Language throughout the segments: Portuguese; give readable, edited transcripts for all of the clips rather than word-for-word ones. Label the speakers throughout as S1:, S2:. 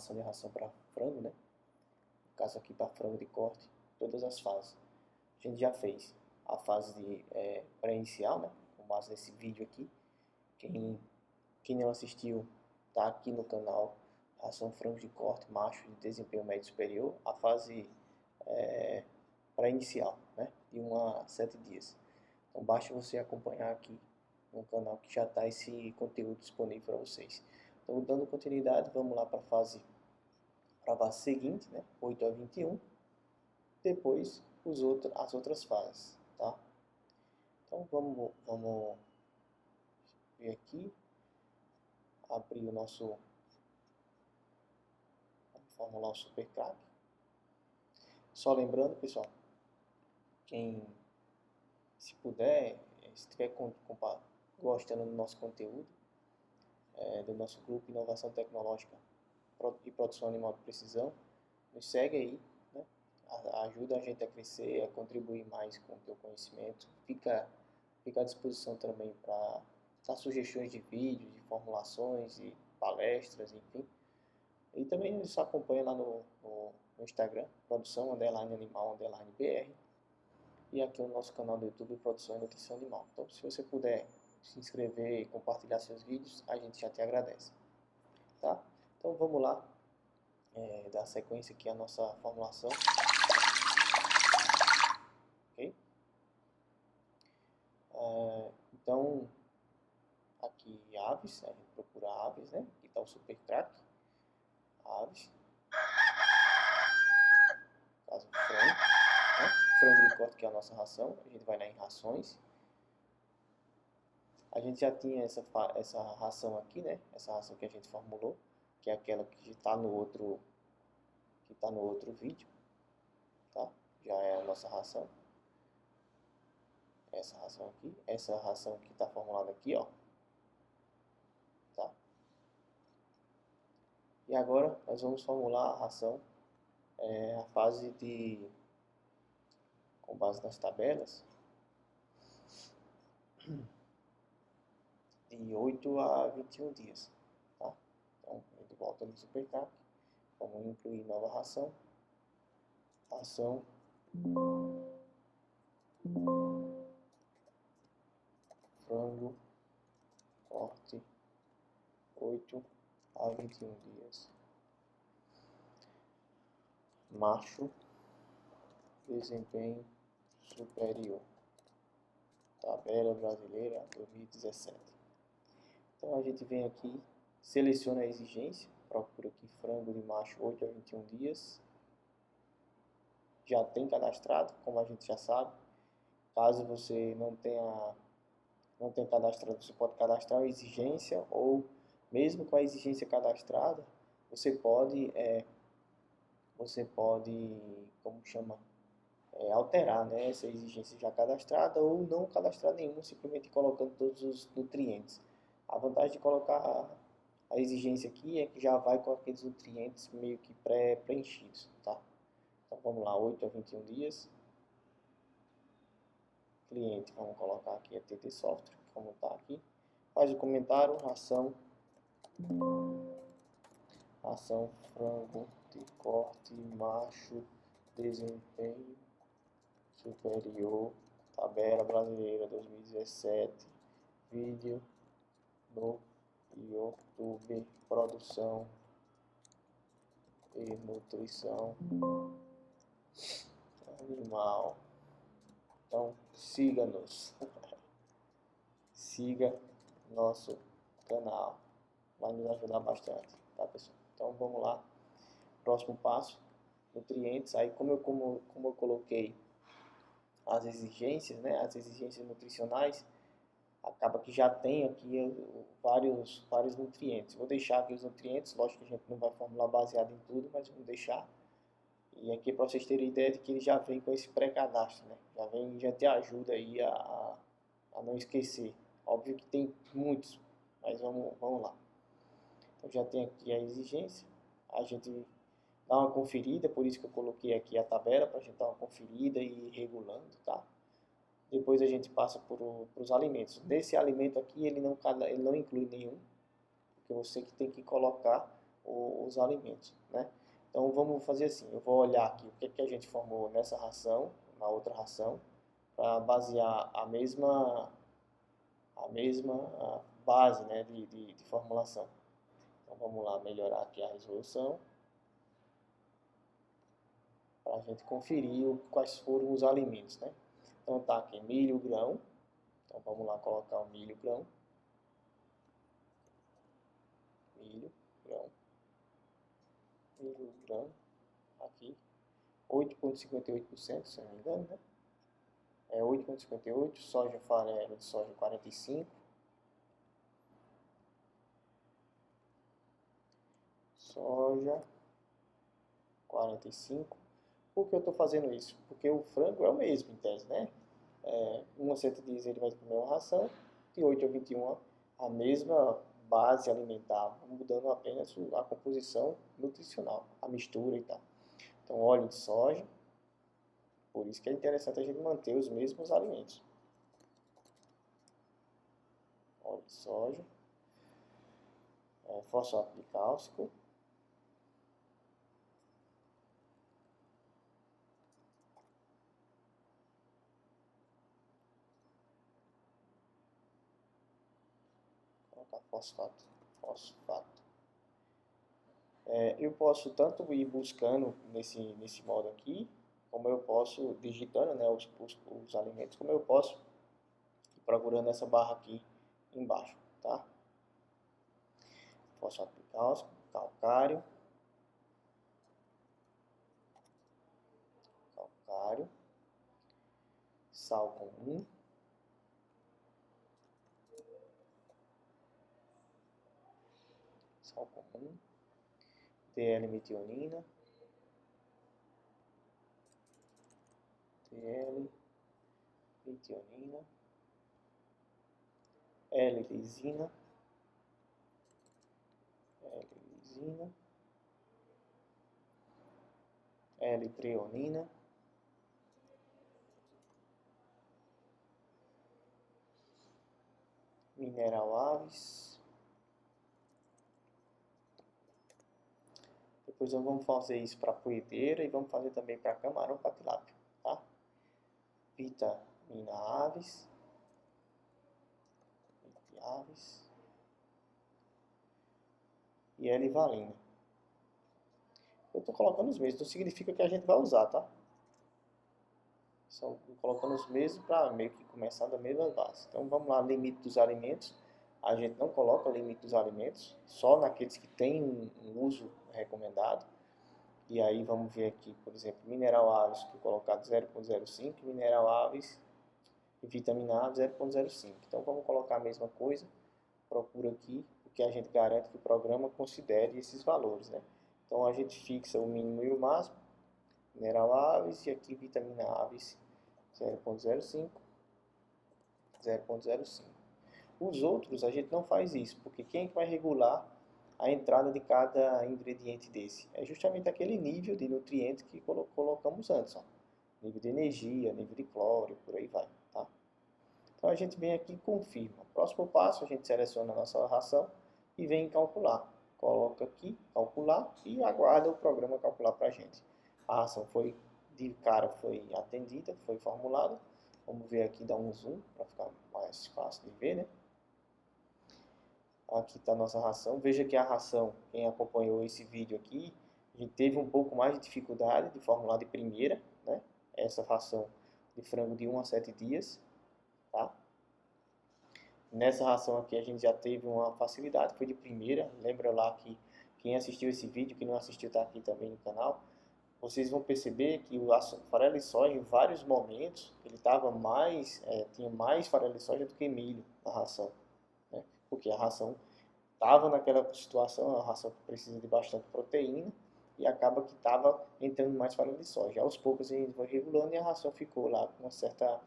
S1: formulação de ração para frango, né? No caso aqui para frango de corte, todas as fases. A gente já fez a fase de pré-inicial, né? Com base nesse vídeo aqui. Quem não assistiu, tá aqui no canal, ração frango de corte macho de desempenho médio superior, a fase pré-inicial, né? De 1 a 7 dias. Então basta você acompanhar aqui no canal que já está esse conteúdo disponível para vocês. Então, dando continuidade, vamos lá para a fase seguinte, né? 8 a 21. Depois as outras fases, tá? Então vamos ver aqui, abrir o nosso, vamos formular o super crack. Só lembrando, pessoal, quem, se puder, se estiver gostando do nosso conteúdo, do nosso grupo Inovação Tecnológica e Produção Animal de Precisão, nos segue aí, né? Ajuda a gente a crescer, a contribuir mais com o teu conhecimento. Fica à disposição também para dar sugestões de vídeos, de formulações, de palestras, enfim. E também nos acompanha lá no Instagram, produção_animal_br. E aqui no nosso canal do YouTube, Produção e Nutrição Animal. Então, se você puder se inscrever e compartilhar seus vídeos, a gente já te agradece. Tá? Então, vamos lá, dar sequência aqui à nossa formulação. Ok? Então, aqui aves, a gente procura aves, né? Aqui está o super crack, aves. Caso frango, né? Frango de corte, que é a nossa ração, a gente vai lá em rações. A gente já tinha essa ração aqui, né? Essa ração que a gente formulou, que é aquela que está no outro vídeo, tá? Já é a nossa ração. Essa ração aqui está formulada aqui, ó. Tá? E agora nós vamos formular a ração, a fase com base nas tabelas, de 8 a 21 dias, tá? Então, a gente volta no supercap, vamos incluir nova ração, frango, corte, 8 a 21 dias, macho, desempenho superior, tabela brasileira 2017. Então a gente vem aqui, seleciona a exigência, procura aqui frango de macho 8 a 21 dias, já tem cadastrado, como a gente já sabe. Caso você não tenha cadastrado, você pode cadastrar a exigência, ou mesmo com a exigência cadastrada, você pode como chama, alterar, né, essa exigência já cadastrada, ou não cadastrar nenhuma, simplesmente colocando todos os nutrientes. A vantagem de colocar a exigência aqui é que já vai com aqueles nutrientes meio que pré-preenchidos, tá? Então vamos lá, 8 a 21 dias. Cliente, vamos colocar aqui a TT Software, como está aqui. Faz o comentário, ração frango de corte macho, desempenho superior, tabela brasileira 2017, vídeo no YouTube, produção e nutrição animal. Então, siga-nos, siga nosso canal, vai nos ajudar bastante, tá, pessoal? Então, vamos lá, próximo passo, nutrientes. Aí, como eu coloquei as exigências, né, as exigências nutricionais, acaba que já tem aqui vários nutrientes. Vou deixar aqui os nutrientes, lógico que a gente não vai formular baseado em tudo, mas vamos deixar. E aqui para vocês terem ideia de que ele já vem com esse pré-cadastro, né? Já te ajuda aí a não esquecer. Óbvio que tem muitos, mas vamos lá. Então já tem aqui a exigência, a gente dá uma conferida, por isso que eu coloquei aqui a tabela, para a gente dar uma conferida e ir regulando, tá? Depois a gente passa para os alimentos. Nesse alimento aqui ele não inclui nenhum, porque você que tem que colocar os alimentos, né? Então vamos fazer assim, eu vou olhar aqui o que a gente formou nessa ração, na outra ração, para basear a mesma base, né, de formulação. Então vamos lá melhorar aqui a resolução para a gente conferir quais foram os alimentos, né? Então tá aqui milho grão, então vamos lá colocar o milho grão, milho grão, aqui 8,58%, se não me engano, né? É 8,58%, soja farelo de soja 45%, soja 45%. Por que eu estou fazendo isso? Porque o frango é o mesmo, em tese, né? Uma certa dias ele vai comer uma ração, de 8 a 21 a mesma base alimentar, mudando apenas a composição nutricional, a mistura e tal. Então, óleo de soja, por isso que é interessante a gente manter os mesmos alimentos. Óleo de soja, fosfato de cálcico, colocar fosfato. Eu posso tanto ir buscando nesse modo aqui, como eu posso digitando, né, os alimentos, como eu posso ir procurando essa barra aqui embaixo, tá? Fosfato de cálcico, calcário, sal comum, DL-metionina, L-lisina, L-treonina, mineral Aves. Depois vamos fazer isso para poedeira e vamos fazer também para camarão, para tilápia, tá? Vitamina Aves, e L-valina. Eu estou colocando os mesmos, não significa que a gente vai usar, tá? Só colocando os mesmos para meio que começar da mesma base. Então vamos lá, limite dos alimentos. A gente não coloca limite dos alimentos, só naqueles que têm um uso recomendado. E aí vamos ver aqui, por exemplo, mineral Aves, que colocado 0,05, mineral Aves e vitamina A 0,05. Então vamos colocar a mesma coisa, procura aqui, porque a gente garante que o programa considere esses valores, né? Então a gente fixa o mínimo e o máximo, mineral Aves e aqui vitamina Aves 0,05, 0,05. Os outros a gente não faz isso, porque quem vai regular a entrada de cada ingrediente desse? É justamente aquele nível de nutrientes que colocamos antes, ó. Nível de energia, nível de cloro, por aí vai, tá? Então a gente vem aqui e confirma. Próximo passo, a gente seleciona a nossa ração e vem calcular. Coloca aqui, calcular, e aguarda o programa calcular para a gente. A ração foi atendida, foi formulada. Vamos ver aqui, dar um zoom para ficar mais fácil de ver, né? Aqui está a nossa ração. Veja que a ração, quem acompanhou esse vídeo aqui, a gente teve um pouco mais de dificuldade de formular de primeira, né? Essa ração de frango de 1 a 7 dias, tá? Nessa ração aqui a gente já teve uma facilidade, foi de primeira. Lembra lá que quem assistiu esse vídeo, quem não assistiu está aqui também no canal. Vocês vão perceber que o farelo de soja, em vários momentos, ele tinha mais farelo de soja do que milho na ração, né? Porque a ração estava naquela situação, a ração que precisa de bastante proteína, e acaba que estava entrando mais farelo de soja. Aos poucos a gente foi regulando e a ração ficou lá com uma certa...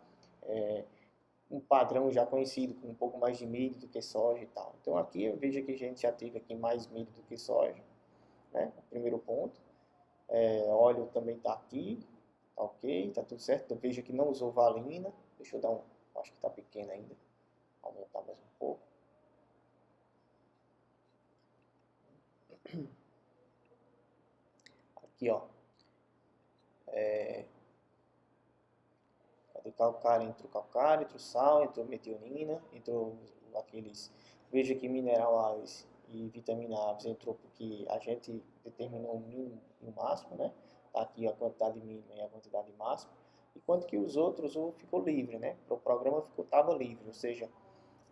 S1: um padrão já conhecido, com um pouco mais de milho do que soja e tal. Então aqui eu vejo que a gente já teve aqui mais milho do que soja, né? O primeiro ponto. Óleo também está aqui, tá ok, tá tudo certo. Eu vejo que não usou valina, deixa eu dar acho que está pequeno ainda, aumentar mais um pouco. Aqui, ó. De calcário, entrou calcário, entrou sal, entrou metionina, entrou aqueles... Veja que mineral Aves e vitamina Aves entrou porque a gente determinou o mínimo e o máximo, né? Tá aqui a quantidade mínima e a quantidade máxima. Enquanto que os outros ficou livre, né? O programa estava livre, ou seja,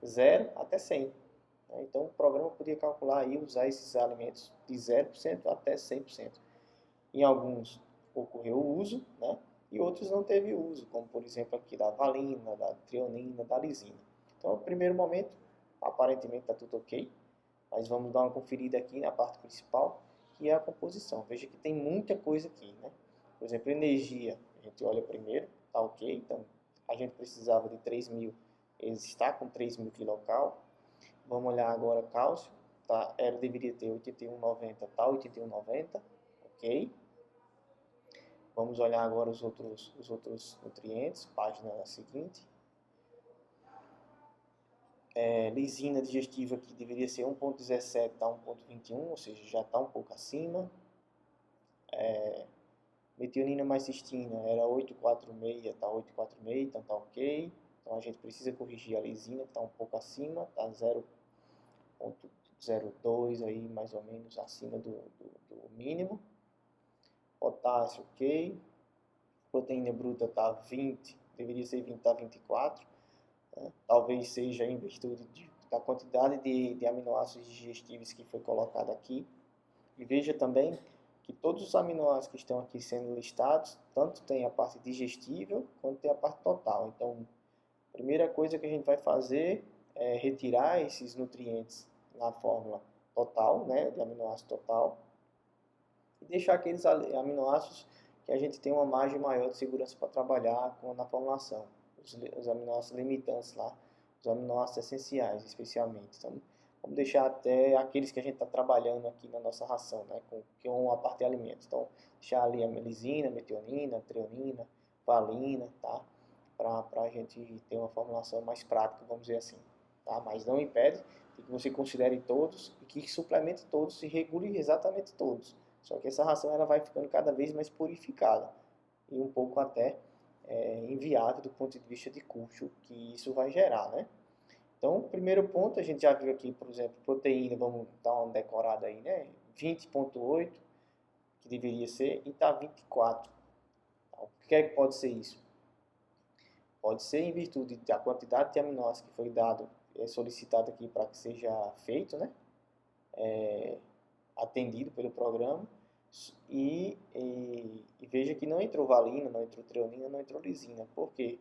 S1: 0 até 100. Né? Então o programa podia calcular e usar esses alimentos de 0% até 100%. Em alguns ocorreu o uso, né? E outros não teve uso, como por exemplo aqui da valina, da treonina, da lisina. Então, no primeiro momento, aparentemente está tudo ok, mas vamos dar uma conferida aqui na parte principal, que é a composição. Veja que tem muita coisa aqui, né? Por exemplo, energia, a gente olha primeiro, está ok, então a gente precisava de 3.000, ele está com 3.000 kcal. Vamos olhar agora cálcio, tá? Deveria ter 81,90, está 81,90, ok. Vamos olhar agora os outros nutrientes, página seguinte. Lisina digestiva aqui deveria ser 1,17, está 1,21, ou seja, já está um pouco acima. Metionina mais cistina era 8,46, está 8,46, então está ok. Então a gente precisa corrigir a lisina, que está um pouco acima, está 0,02 aí, mais ou menos, acima do mínimo. Potássio, ok. Proteína bruta está 20, deveria ser 20, está 24. Né? Talvez seja em virtude da quantidade de aminoácidos digestíveis que foi colocada aqui. E veja também que todos os aminoácidos que estão aqui sendo listados, tanto tem a parte digestível, quanto tem a parte total. Então, a primeira coisa que a gente vai fazer é retirar esses nutrientes na fórmula total, né, de aminoácido total, e deixar aqueles aminoácidos que a gente tem uma margem maior de segurança para trabalhar na formulação. Os aminoácidos limitantes lá, os aminoácidos essenciais, especialmente. Então, vamos deixar até aqueles que a gente está trabalhando aqui na nossa ração, né, com a parte de alimentos. Então, deixar ali a lisina, metionina, treonina, valina, tá? Para a gente ter uma formulação mais prática, vamos dizer assim. Tá? Mas não impede que você considere todos e que suplemente todos e regule exatamente todos. Só que essa ração ela vai ficando cada vez mais purificada e um pouco até inviável do ponto de vista de custo que isso vai gerar, né? Então, o primeiro ponto, a gente já viu aqui, por exemplo, proteína, vamos dar uma decorada aí, né? 20,8, que deveria ser, e está 24. Então, o que é que pode ser isso? Pode ser em virtude da quantidade de aminoácidos que foi dado, solicitado aqui para que seja feito, né? Atendido pelo programa. E veja que não entrou valina, não entrou treonina, não entrou lisina. Por quê?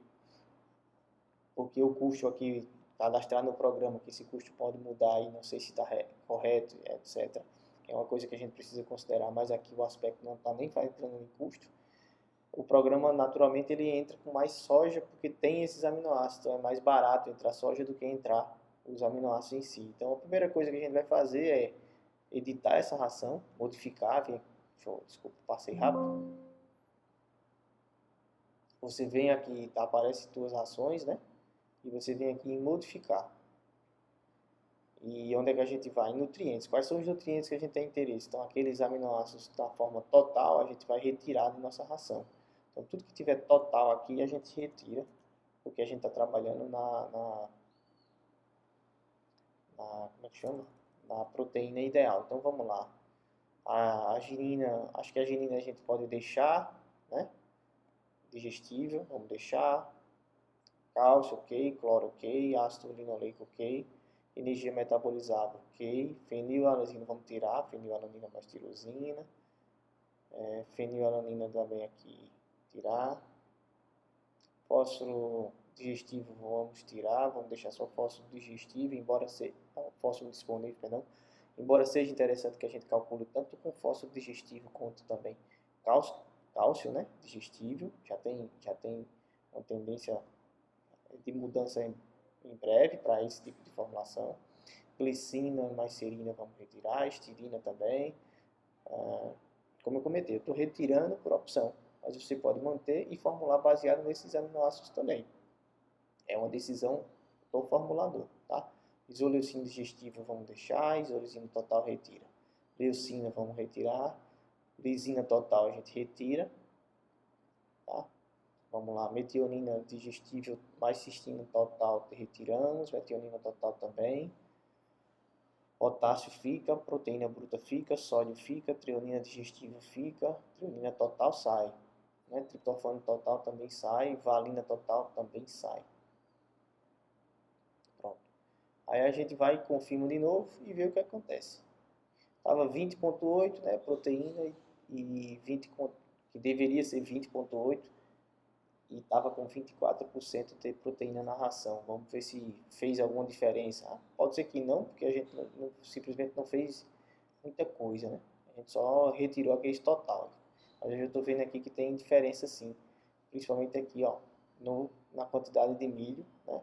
S1: Porque o custo aqui cadastrado no programa, que esse custo pode mudar e não sei se está correto, etc. É uma coisa que a gente precisa considerar, mas aqui o aspecto não está nem entrando em custo. O programa, naturalmente, ele entra com mais soja, porque tem esses aminoácidos, então é mais barato entrar soja do que entrar os aminoácidos em si. Então, a primeira coisa que a gente vai fazer é editar essa ração, modificar, desculpa, passei rápido. Você vem aqui, aparece suas rações, né? E você vem aqui em modificar. E onde é que a gente vai? Em nutrientes. Quais são os nutrientes que a gente tem interesse? Então, aqueles aminoácidos da forma total, a gente vai retirar da nossa ração. Então, tudo que tiver total aqui, a gente retira, porque a gente está trabalhando como é que chama? Na proteína ideal. Então, vamos lá. A arginina, acho que a arginina a gente pode deixar, né? Digestível, vamos deixar. Cálcio, ok. Cloro, ok. Ácido linoleico, ok. Energia metabolizável, ok. Fenilalanina, vamos tirar. Fenilalanina mais tirosina. Fenilalanina também aqui, tirar. Fósforo digestivo, vamos tirar. Vamos deixar só fósforo digestivo, fósforo disponível, perdão. Embora seja interessante que a gente calcule tanto com fósforo digestivo quanto também cálcio, né, digestivo, já tem uma tendência de mudança em breve para esse tipo de formulação. Glicina mais serina vamos retirar, estirina também. Como eu comentei, eu estou retirando por opção, mas você pode manter e formular baseado nesses aminoácidos também. É uma decisão do formulador, tá? Isoleucina digestivo vamos deixar, isoleucina total retira. Leucina vamos retirar. Lisina total a gente retira, tá? Vamos lá, metionina digestível mais cistina total retiramos, metionina total também. Potássio fica, proteína bruta fica, sódio fica, treonina digestível fica, treonina total sai. Né? Triptofano total também sai, valina total também sai. Pronto. Aí a gente vai, confirma de novo e vê o que acontece. Estava 20,8, né, proteína e 20, que deveria ser 20,8 e estava com 24% de proteína na ração. Vamos ver se fez alguma diferença. Pode ser que não, porque a gente simplesmente não fez muita coisa, né? A gente só retirou aquele total. Mas eu já estou vendo aqui que tem diferença sim, principalmente aqui, ó, na quantidade de milho, né?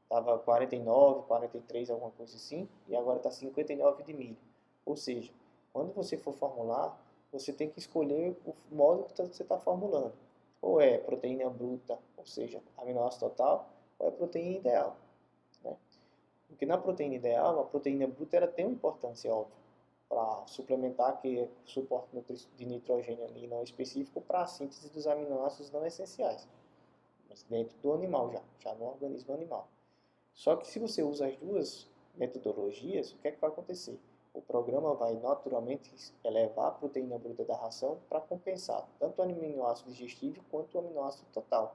S1: Tava 49, 43, alguma coisa assim, e agora está 59 de milho. Ou seja, quando você for formular, você tem que escolher o modo que você está formulando. Ou é proteína bruta, ou seja, aminoácido total, ou é proteína ideal. Né? Porque na proteína ideal, a proteína bruta ela tem uma importância óbvia para suplementar aquele suporte de nitrogênio ali não específico para a síntese dos aminoácidos não essenciais. Mas dentro do animal já no organismo animal. Só que se você usa as duas metodologias, o que é que vai acontecer? O programa vai naturalmente elevar a proteína bruta da ração para compensar tanto o aminoácido digestível quanto o aminoácido total.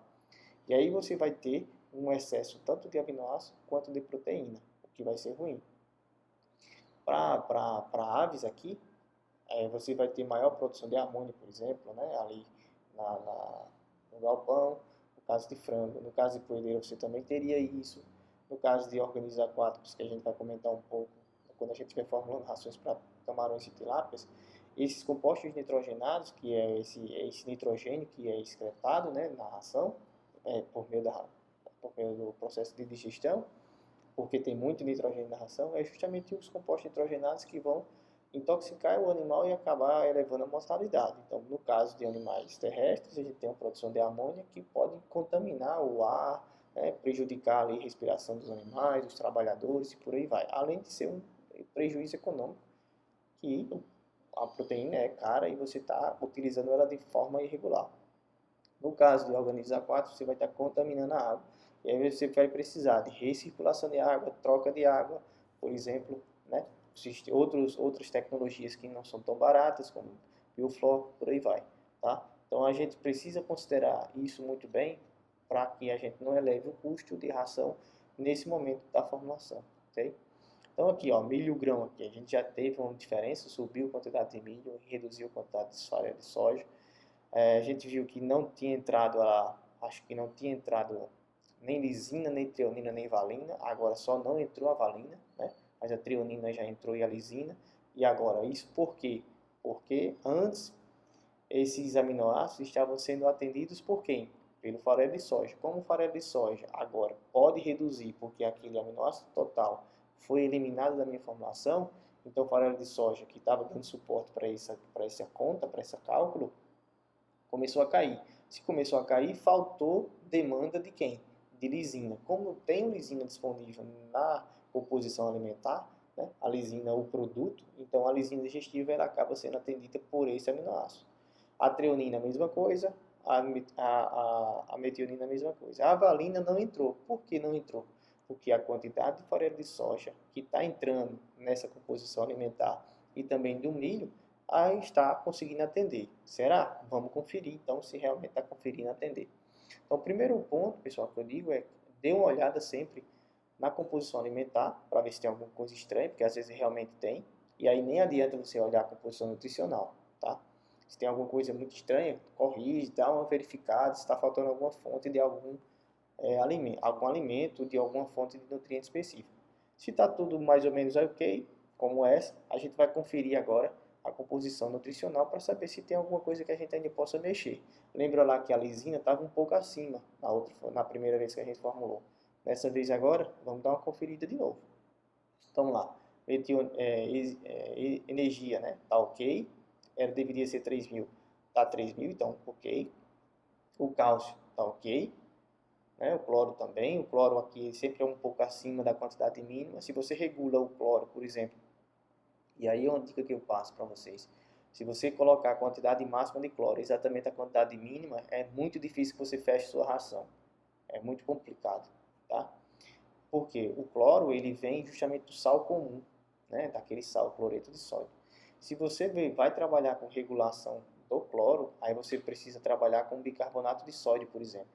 S1: E aí você vai ter um excesso tanto de aminoácido quanto de proteína, o que vai ser ruim. Para aves aqui, você vai ter maior produção de amônia, por exemplo, né, ali no galpão, no caso de frango. No caso de poedeira você também teria isso. No caso de organismos aquáticos, que a gente vai comentar um pouco quando a gente estiver formulando rações para camarões e tilápias, esses compostos nitrogenados, que é esse nitrogênio que é excretado, né, na ração, por meio do processo de digestão, porque tem muito nitrogênio na ração, é justamente os compostos nitrogenados que vão intoxicar o animal e acabar elevando a mortalidade. Então, no caso de animais terrestres, a gente tem uma produção de amônia que pode contaminar o ar, né, prejudicar ali a respiração dos animais, dos trabalhadores e por aí vai. Além de ser um prejuízo econômico, que a proteína é cara e você está utilizando ela de forma irregular. No caso de organismos aquáticos, você vai estar contaminando a água. E aí você vai precisar de recirculação de água, troca de água, por exemplo, né? Existem outras tecnologias que não são tão baratas, como bioflor, por aí vai, tá? Então a gente precisa considerar isso muito bem para que a gente não eleve o custo de ração nesse momento da formulação, ok? Então aqui, ó, milho grão aqui, a gente já teve uma diferença, subiu a quantidade de milho, reduziu a quantidade de farinha de soja. A gente viu que não tinha entrado acho que não tinha entrado nem lisina, nem treonina, nem valina. Agora só não entrou a valina, né? Mas a treonina já entrou e a lisina. E agora, isso por quê? Porque antes esses aminoácidos estavam sendo atendidos por quem? Pelo farelo de soja. Como o farelo de soja agora pode reduzir, porque aquele aminoácido total foi eliminado da minha formulação, então o farelo de soja que estava dando suporte para essa conta, para esse cálculo, começou a cair. Se começou a cair, faltou demanda de quem? De lisina. Como tem lisina disponível na composição alimentar, né, a lisina, o produto, então a lisina digestiva ela acaba sendo atendida por esse aminoácido. A treonina, a mesma coisa, a metionina, a mesma coisa. A valina não entrou. Por que não entrou? Porque a quantidade de farelo de soja que está entrando nessa composição alimentar e também do milho está conseguindo atender. Será? Vamos conferir, então, se realmente está conferindo atender. Então, o primeiro ponto, pessoal, que eu digo é dê uma olhada sempre na composição alimentar para ver se tem alguma coisa estranha, porque às vezes realmente tem, e aí nem adianta você olhar a composição nutricional, tá? Se tem alguma coisa muito estranha, corrige, dá uma verificada, se está faltando alguma fonte de algum alimento, de alguma fonte de nutriente específico. Se está tudo mais ou menos ok, como essa, a gente vai conferir agora a composição nutricional para saber se tem alguma coisa que a gente ainda possa mexer. Lembra lá que a lisina estava um pouco acima na primeira vez que a gente formulou. Dessa vez agora, vamos dar uma conferida de novo. Então lá, energia, né? Tá ok. Deveria ser 3.000, tá 3.000, então ok. O cálcio tá ok. Né? O cloro também. O cloro aqui sempre é um pouco acima da quantidade mínima. Se você regula o cloro, por exemplo, e aí é uma dica que eu passo para vocês. Se você colocar a quantidade máxima de cloro, exatamente a quantidade mínima, é muito difícil que você feche sua ração. É muito complicado, tá? Porque o cloro, ele vem justamente do sal comum, né? Daquele sal, cloreto de sódio. Se você vai trabalhar com regulação do cloro, aí você precisa trabalhar com bicarbonato de sódio, por exemplo.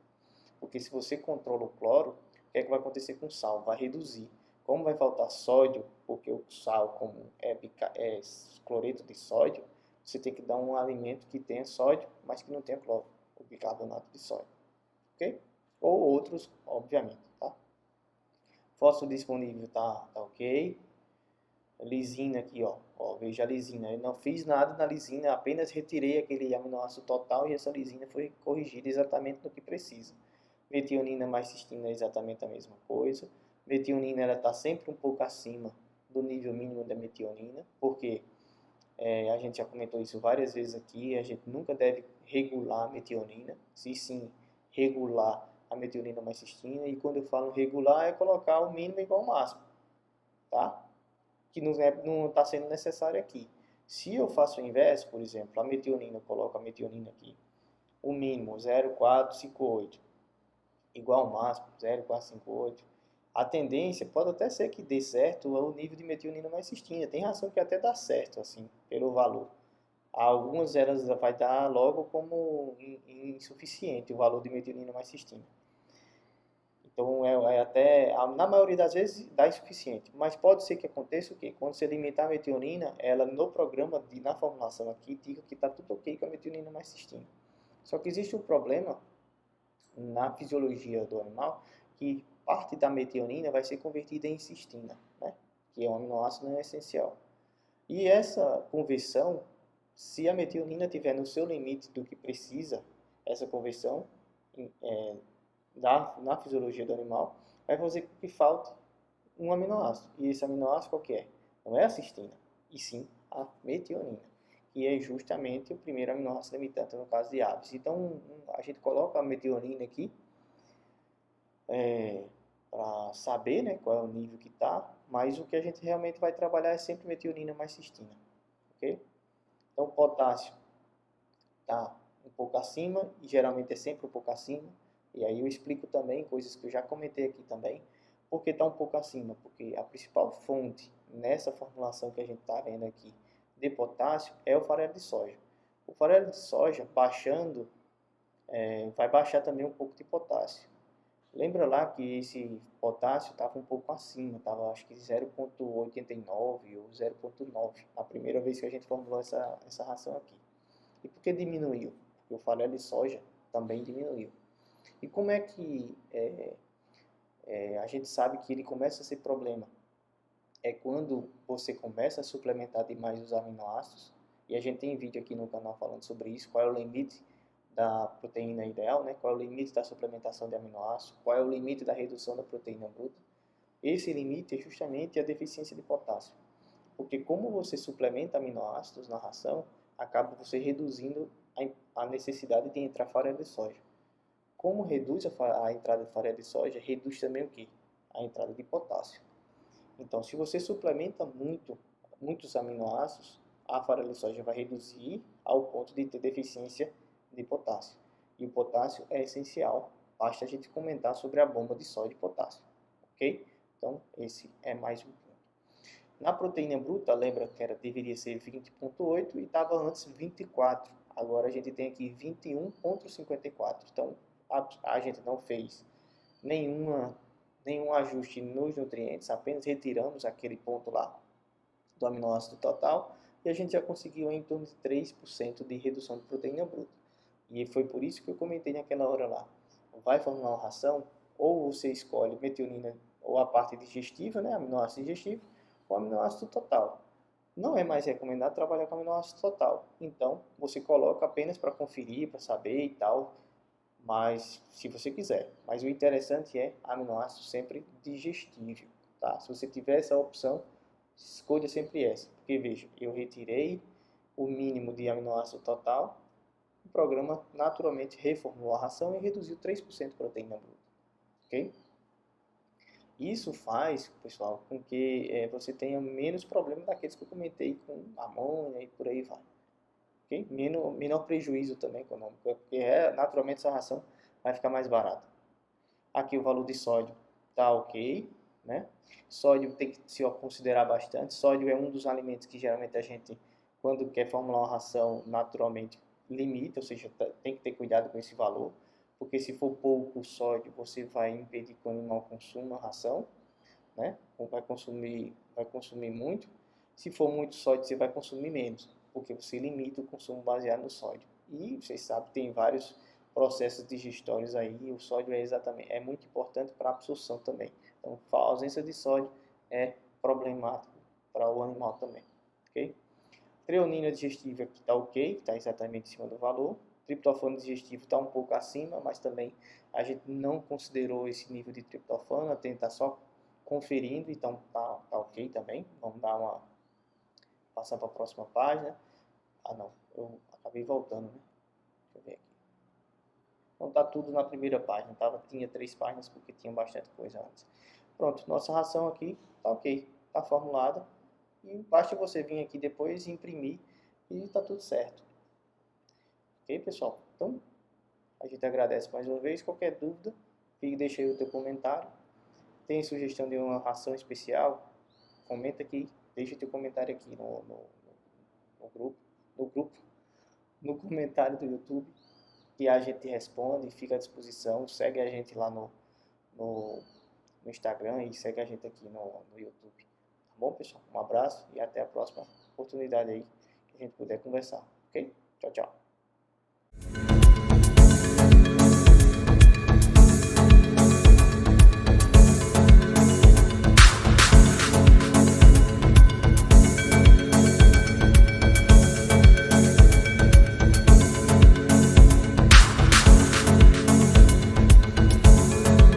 S1: Porque se você controla o cloro, o que é que vai acontecer com o sal? Vai reduzir. Como vai faltar sódio, porque o sal comum é cloreto de sódio, você tem que dar um alimento que tenha sódio, mas que não tenha cloro, o bicarbonato de sódio. Ok? Ou outros, obviamente, tá? Fósforo disponível tá ok. Lisina aqui, ó, veja a lisina. Eu não fiz nada na lisina, apenas retirei aquele aminoácido total e essa lisina foi corrigida exatamente no que precisa. Metionina mais cistina é exatamente a mesma coisa. Metionina ela está sempre um pouco acima do nível mínimo da metionina, porque a gente já comentou isso várias vezes aqui, a gente nunca deve regular a metionina, se sim regular a metionina mais cistina, e quando eu falo regular é colocar o mínimo igual ao máximo, tá? Que não está sendo necessário aqui. Se eu faço o inverso, por exemplo, a metionina, eu coloco a metionina aqui, o mínimo 0,458, igual ao máximo 0,458, a tendência pode até ser que dê certo o nível de metionina mais cistina. Tem ração que até dá certo, assim, pelo valor. Algumas elas vai dar logo como insuficiente o valor de metionina mais cistina. Então, até, na maioria das vezes, dá insuficiente. Mas pode ser que aconteça o quê? Quando você limitar a metionina, ela no programa, na formulação aqui, diga que está tudo ok com a metionina mais cistina. Só que existe um problema na fisiologia do animal, que parte da metionina vai ser convertida em cistina, né? Que é um aminoácido não essencial. E essa conversão, se a metionina estiver no seu limite do que precisa, essa conversão na fisiologia do animal, vai fazer com que falte um aminoácido. E esse aminoácido qual que é? Não é a cistina, e sim a metionina, que é justamente o primeiro aminoácido limitante no caso de aves. Então, a gente coloca a metionina aqui para saber, né, qual é o nível que está, mas o que a gente realmente vai trabalhar é sempre metionina mais cistina, ok? Então, o potássio está um pouco acima, e geralmente é sempre um pouco acima, e aí eu explico também coisas que eu já comentei aqui também, porque está um pouco acima, porque a principal fonte nessa formulação que a gente está vendo aqui de potássio é o farelo de soja. O farelo de soja, baixando, vai baixar também um pouco de potássio. Lembra lá que esse potássio estava um pouco acima, estava acho que 0,89 ou 0,9, a primeira vez que a gente formulou essa ração aqui. E por que diminuiu? Porque o farelo de soja também diminuiu. E como é que a gente sabe que ele começa a ser problema? É quando você começa a suplementar demais os aminoácidos, e a gente tem vídeo aqui no canal falando sobre isso, qual é o limite da proteína ideal, né? Qual é o limite da suplementação de aminoácidos, qual é o limite da redução da proteína bruta. Esse limite é justamente a deficiência de potássio, porque como você suplementa aminoácidos na ração, acaba você reduzindo a necessidade de entrar farelo de soja. Como reduz a entrada de farelo de soja, reduz também o quê? A entrada de potássio. Então, se você suplementa muitos aminoácidos, a farelo de soja vai reduzir ao ponto de ter deficiência de potássio. E o potássio é essencial, basta a gente comentar sobre a bomba de sódio e potássio, ok? Então, esse é mais um ponto. Na proteína bruta, lembra que deveria ser 20,8 e estava antes 24. Agora a gente tem aqui 21,54. Então, a gente não fez nenhum ajuste nos nutrientes, apenas retiramos aquele ponto lá do aminoácido total e a gente já conseguiu em torno de 3% de redução de proteína bruta. E foi por isso que eu comentei naquela hora lá. Vai formular uma ração, ou você escolhe metionina ou a parte digestiva, né, aminoácido digestivo, ou aminoácido total. Não é mais recomendado trabalhar com aminoácido total. Então, você coloca apenas para conferir, para saber e tal, mas se você quiser. Mas o interessante é aminoácido sempre digestível, tá? Se você tiver essa opção, escolha sempre essa. Porque veja, eu retirei o mínimo de aminoácido total, o programa naturalmente reformulou a ração e reduziu 3% de proteína bruta, ok? Isso faz, pessoal, com que você tenha menos problemas daqueles que eu comentei com amônia e por aí vai, ok? Menor prejuízo também econômico, porque naturalmente essa ração vai ficar mais barata. Aqui o valor de sódio tá ok, né? Sódio tem que se considerar bastante. Sódio é um dos alimentos que geralmente a gente, quando quer formular uma ração, naturalmente limita, ou seja, tem que ter cuidado com esse valor, porque se for pouco sódio, você vai impedir que o animal consuma a ração, né? Vai consumir muito. Se for muito sódio, você vai consumir menos, porque você limita o consumo baseado no sódio. E vocês sabem, tem vários processos digestórios aí, e o sódio é muito importante para a absorção também. Então, a ausência de sódio é problemático para o animal também, ok? Treonina digestiva aqui está ok, está exatamente em cima do valor. Triptofano digestivo está um pouco acima, mas também a gente não considerou esse nível de triptofano, a gente está só conferindo, então tá ok também. Vamos passar para a próxima página. Ah não, eu acabei voltando, né? Deixa eu ver aqui. Então tá tudo na primeira página, tinha 3 páginas porque tinha bastante coisa antes. Pronto, nossa ração aqui tá ok, tá formulada. E basta você vir aqui depois e imprimir e tá tudo certo. Ok, pessoal? Então, a gente agradece mais uma vez. Qualquer dúvida, deixa aí o teu comentário. Tem sugestão de uma ração especial? Comenta aqui, deixa teu comentário aqui no grupo, no grupo, no comentário do YouTube, que a gente responde, fica à disposição. Segue a gente lá no Instagram e segue a gente aqui no YouTube. Tá bom, pessoal? Um abraço e até a próxima oportunidade aí que a gente puder conversar. Ok? Tchau, tchau.